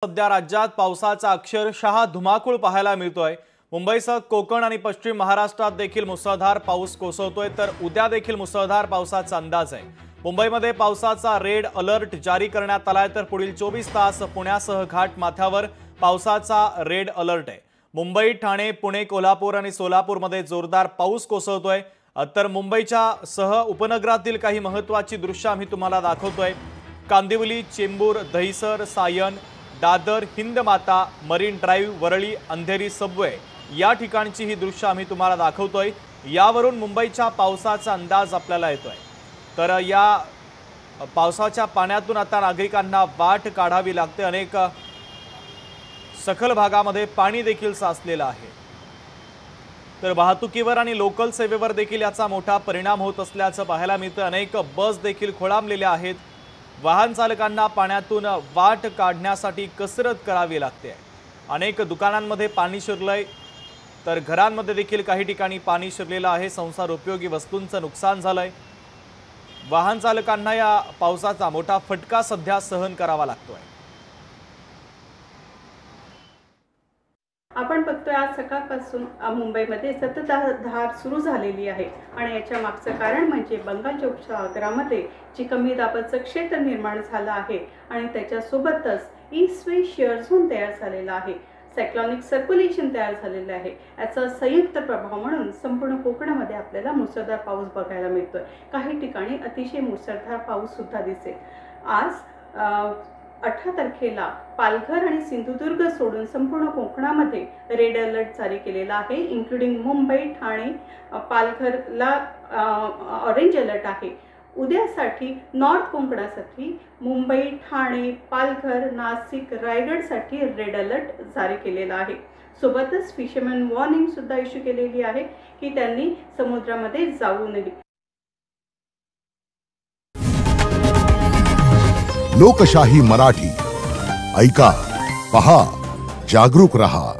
सध्या राज्यात पावसाचा अक्षरशः धुमाकूळ पाहायला मिळतोय। मुंबईसह कोकण आणि पश्चिम महाराष्ट्रात देखील मुसळधार पाऊस कोसळतोय, तर उद्या देखील मुसळधार पावसाचा अंदाज आहे। मुंबईमध्ये पावसाचा रेड अलर्ट जारी करण्यात आलाय, तर पुढील 24 तास पुण्यासह घाट माथ्यावर पावसाचा रेड अलर्ट आहे। मुंबई, ठाणे, पुणे, कोल्हापूर आणि सोलापूरमध्ये जोरदार पाऊस कोसळतोय। तर मुंबईच्या सह उपनगरातील काही महत्त्वाची दृश्ये आम्ही तुम्हाला दाखवतोय। Kandivali, Chembur, Dahisar, Sion, Dadar, Hindmata, Marine Drive, Worli, Andheri subway या ठिकाणची ही दृश्य आम्ही तुम्हाला दाखवतोय। यावरून मुंबईच्या पावसाचा अंदाज आपल्याला येतोय। तर या पावसाच्या पाण्यातून आता नागरिकांना वाट काढावी लागते। अनेक सखल भागामध्ये पाणी देखील साचलेलं आहे। तर वाहतुकीवर आणि लोकल सेवेवर देखील याचा मोठा परिणाम होत असल्याचं पाहायला मिळतं। अनेक बस देखील खोळंबलेल्या आहेत। वाहन चालकांना पाण्यातून वाट काढण्यासाठी कसरत करावी लागते। अनेक दुकानांमध्ये पाणी शिरलंय, तर घरांमध्ये देखील काही ठिकाणी पाणी शिरलेलं आहे। संसार उपयोगी वस्तूंचं नुकसान झालंय। वाहन चालकांना या पावसाचा मोठा फटका सध्या सहन करावा लागतोय। आपण बघतोय आज सकाळपासून मुंबईमध्ये संततधार सुरू झालेली आहे आणि याच्या मागचं कारण म्हणजे बंगालच्या उपसागरामध्ये जी कमी दाबाचं क्षेत्र निर्माण झालं आहे आणि त्याच्यासोबतच ईस्ट वेस्ट शिअर झोन तयार झालेला आहे। सायक्लॉनिक सर्क्युलेशन तयार झालेलं आहे। याचा संयुक्त प्रभाव म्हणून संपूर्ण कोकणामध्ये आपल्याला मुसळधार पाऊस बघायला मिळतोय। काही ठिकाणी अतिशय मुसळधार पाऊस सुद्धा दिसेल। आज 18 तारखेला पालघर आणि सिंधुदुर्ग सोडून संपूर्ण कोकणामध्ये रेड अलर्ट जारी केलेला आहे। इन्क्लुडिंग मुंबई, ठाणे, पालघरला ऑरेंज अलर्ट आहे। उद्यासाठी नॉर्थ कोकणासाठी मुंबई, ठाणे, पालघर, नाशिक, रायगडसाठी रेड अलर्ट जारी केलेला आहे। सोबतच फिशरमॅन वॉर्निंग सुद्धा इश्यू केलेली आहे की त्यांनी समुद्रामध्ये जाऊ नये। लोकशाही मराठी ऐका, पहा, जागरूक रहा।